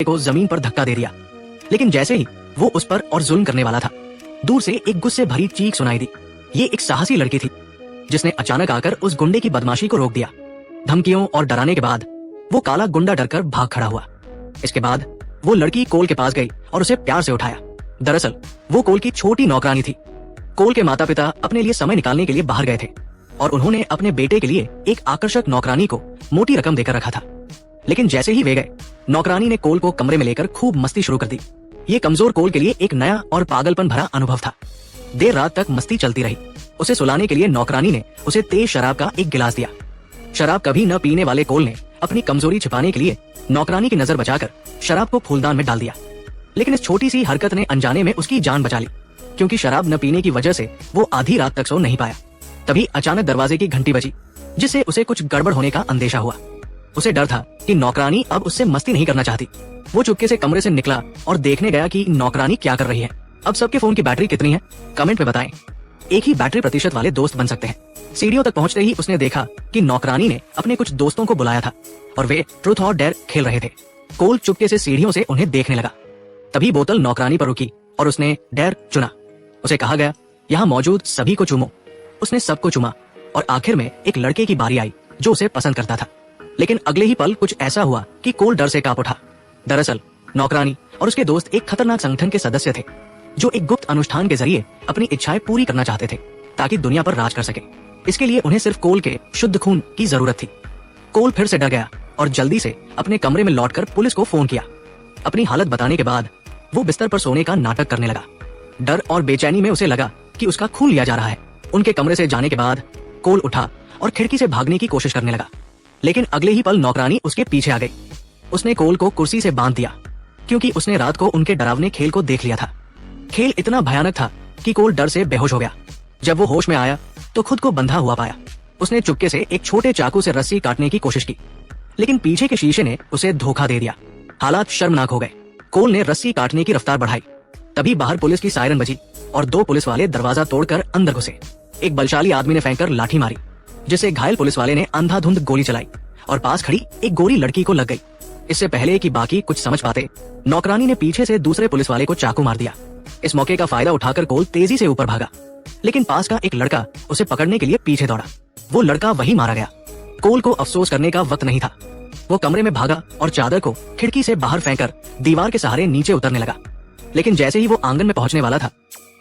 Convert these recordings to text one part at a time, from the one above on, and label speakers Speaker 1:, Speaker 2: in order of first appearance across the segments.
Speaker 1: को जमीन पर धक्का दे दिया। लेकिन जैसे ही वो उस पर और जुल्म करने वाला था, दूर से एक गुस्से भरी चीख सुनाई दी। ये एक साहसी लड़की थी जिसने अचानक आकर उस गुंडे की बदमाशी को रोक दिया। धमकियों और डराने के बाद वो काला गुंडा डरकर भाग खड़ा हुआ। इसके बाद वो लड़की कोल के पास गई और उसे प्यार से उठाया। दरअसल वो कोल की छोटी नौकरानी थी। कोल के माता पिता अपने लिए समय निकालने के लिए बाहर गए थे और उन्होंने अपने बेटे के लिए एक आकर्षक नौकरानी को मोटी रकम देकर रखा था। लेकिन जैसे ही वे गए, नौकरानी ने कोल को कमरे में लेकर खूब मस्ती शुरू कर दी। ये कमजोर कोल के लिए एक नया और पागलपन भरा अनुभव था। देर रात तक मस्ती चलती रही। उसे सुलाने के लिए नौकरानी ने उसे तेज शराब का एक गिलास दिया। शराब कभी न पीने वाले कोल ने अपनी कमजोरी छिपाने के लिए नौकरानी की नजर बचाकर शराब को फूलदान में डाल दिया। लेकिन इस छोटी सी हरकत ने अनजाने में उसकी जान बचा ली, क्योंकि शराब न पीने की वजह से वो आधी रात तक सो नहीं पाया। तभी अचानक दरवाजे की घंटी बजी, जिससे उसे कुछ गड़बड़ होने का अंदेशा हुआ। उसे डर था कि नौकरानी अब उससे मस्ती नहीं करना चाहती। वो चुपके से कमरे से निकला और देखने गया कि नौकरानी क्या कर रही है। अब सबके फोन की बैटरी कितनी है, कमेंट में बताएं। एक ही बैटरी प्रतिशत वाले दोस्त बन सकते हैं। सीढ़ियों तक पहुंचते ही उसने देखा कि नौकरानी ने अपने कुछ दोस्तों को बुलाया था और वे ट्रूथ और डेयर खेल रहे थे। कोल चुपके से सीढ़ियों से उन्हें देखने लगा। तभी बोतल नौकरानी पर रुकी और उसने डेयर चुना। उसे कहा गया, यहाँ मौजूद सभी को चूमो। उसने सबको चुमा और आखिर में एक लड़के की बारी आई जो उसे पसंद करता था। लेकिन अगले ही पल कुछ ऐसा हुआ कि कोल डर से कांप उठा। दरअसल नौकरानी और उसके दोस्त एक खतरनाक संगठन के सदस्य थे, जो एक गुप्त अनुष्ठान के जरिए अपनी इच्छाएं पूरी करना चाहते थे ताकि दुनिया पर राज कर सके। इसके लिए उन्हें सिर्फ कोल के शुद्ध खून की जरूरत थी। कोल फिर से डर गया और जल्दी से अपने कमरे में लौटकर पुलिस को फोन किया। अपनी हालत बताने के बाद वो बिस्तर पर सोने का नाटक करने लगा। डर और बेचैनी में उसे लगा कि उसका खून लिया जा रहा है। उनके कमरे से जाने के बाद कोल उठा और खिड़की से भागने की कोशिश करने लगा। लेकिन अगले ही पल नौकरानी उसके पीछे आ गई। उसने कोल को कुर्सी से बांध दिया, क्योंकि उसने रात को उनके डरावने खेल को देख लिया था। खेल इतना भयानक था कि कोल डर से बेहोश हो गया। जब वो होश में आया तो खुद को बंधा हुआ पाया। उसने चुपके से एक छोटे चाकू से रस्सी काटने की कोशिश की, लेकिन पीछे के शीशे ने उसे धोखा दे दिया। हालात शर्मनाक हो गए। कोल ने रस्सी काटने की रफ्तार बढ़ाई। तभी बाहर पुलिस की सायरन बजी और दो पुलिस वाले दरवाजा तोड़कर अंदर घुसे। एक बलशाली आदमी ने फेंककर लाठी मारी, जिससे घायल पुलिस वाले ने अंधाधुंध गोली चलाई और पास खड़ी एक गोरी लड़की को लग गई। इससे पहले कि बाकी कुछ समझ पाते, नौकरानी ने पीछे से दूसरे पुलिस वाले को चाकू मार दिया। इस मौके का फायदा उठाकर कोल तेजी से ऊपर भागा, लेकिन पास का एक लड़का उसे पकड़ने के लिए पीछे दौड़ा। वो लड़का वहीं मारा गया। कोल को अफसोस करने का वक्त नहीं था। वो कमरे में भागा और चादर को खिड़की से बाहर फेंककर दीवार के सहारे नीचे उतरने लगा। लेकिन जैसे ही वो आंगन में पहुंचने वाला था,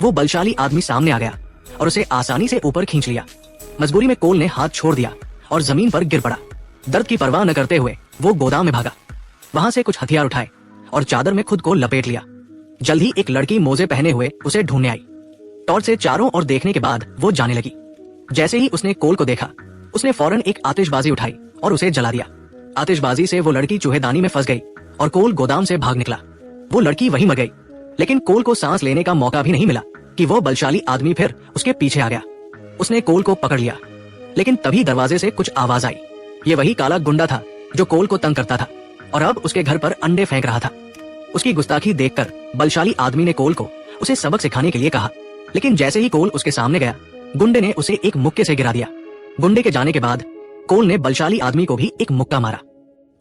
Speaker 1: वो बलशाली आदमी सामने आ गया और उसे आसानी से ऊपर खींच लिया। मजबूरी में कोल ने हाथ छोड़ दिया और जमीन पर गिर पड़ा। दर्द की परवाह न करते हुए वो गोदाम में भागा। वहां से कुछ हथियार उठाए और चादर में खुद को लपेट लिया। जल्द ही एक लड़की मोजे पहने हुए उसे ढूंढने आई। टॉर्च से चारों ओर देखने के बाद वो जाने लगी। जैसे ही उसने कोल को देखा, उसने फौरन एक आतिशबाजी उठाई और उसे जला दिया। आतिशबाजी से वो लड़की चूहेदानी में फंस गई और कोल गोदाम से भाग निकला। वो लड़की वहीं मर गई। लेकिन कोल को सांस लेने का मौका भी नहीं मिला कि वो बलशाली आदमी फिर उसके पीछे आ गया। उसने कोल को पकड़ लिया, लेकिन तभी दरवाजे से कुछ आवाज आई। ये वही काला गुंडा था जो कोल को तंग करता था और अब उसके घर पर अंडे फेंक रहा था। उसकी गुस्ताखी देखकर बलशाली आदमी ने कोल को उसे सबक सिखाने के लिए कहा। लेकिन जैसे ही कोल उसके सामने गया, गुंडे ने उसे एक मुक्के से गिरा दिया। गुंडे के जाने के बाद कोल ने बलशाली आदमी को भी एक मुक्का मारा।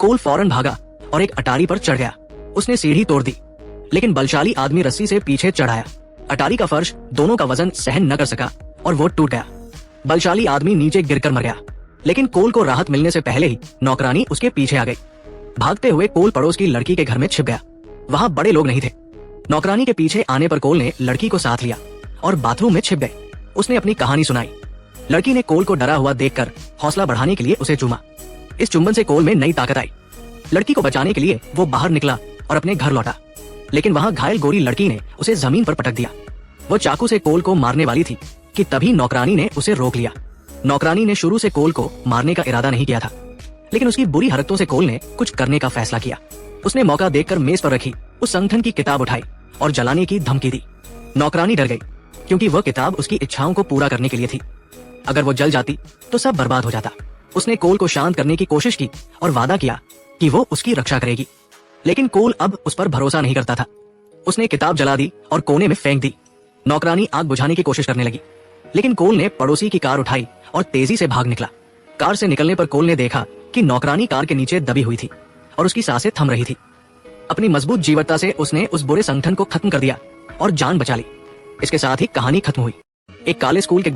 Speaker 1: कोल फौरन भागा और एक अटारी पर चढ़ गया। उसने सीढ़ी तोड़ दी, लेकिन बलशाली आदमी रस्सी से पीछे चढ़ाया। अटारी का फर्श दोनों का वजन सहन न कर सका और वो टूट गया। बलशाली आदमी नीचे गिरकर मर गया। लेकिन कोल को राहत मिलने से पहले ही नौकरानी उसके पीछे आ गई। भागते हुए कोल पड़ोस की लड़की के घर में छिप गया। वहां बड़े लोग नहीं थे। नौकरानी के पीछे आने पर कोल ने लड़की को साथ लिया और बाथरूम में छिप गए। उसने अपनी कहानी सुनाई। लड़की ने कोल को डरा हुआ देखकर हौसला बढ़ाने के लिए उसे चूमा। इस चुंबन से कोल में नई ताकत आई। लड़की को बचाने के लिए वो बाहर निकला और अपने घर लौटा। लेकिन वहां घायल गोरी लड़की ने उसे जमीन पर पटक दिया। वो चाकू से कोल को मारने वाली थी कि तभी नौकरानी ने उसे रोक लिया। नौकरानी ने शुरू से कोल को मारने का इरादा नहीं किया था, लेकिन उसकी बुरी हरकतों से कोल ने कुछ करने का फैसला किया। उसने मौका देखकर मेज पर रखी उस संगठन की किताब उठाई और जलाने की धमकी दी। नौकरानी डर गई, क्योंकि वह किताब उसकी इच्छाओं को पूरा करने के लिए थी। अगर वो जल जाती तो सब बर्बाद हो जाता। उसने कोल को शांत करने की कोशिश की और वादा किया कि वो उसकी रक्षा करेगी। लेकिन कोल अब उस पर भरोसा नहीं करता था। उसने किताब जला दी और कोने में फेंक दी। नौकरानी आग बुझाने की कोशिश करने लगी, लेकिन कोल ने पड़ोसी की कार उठाई और तेजी से भाग निकला। कार से निकलने पर कोल ने देखा कि नौकरानी कार के नीचे दबी हुई थी और उसकी सांसें थम रही थी। अपनी मजबूत जीवटता से उसने उस बुरे संगठन को खत्म कर दिया और जान बचा ली। इसके साथ ही कहानी खत्म हुई। एक काले स्कूल के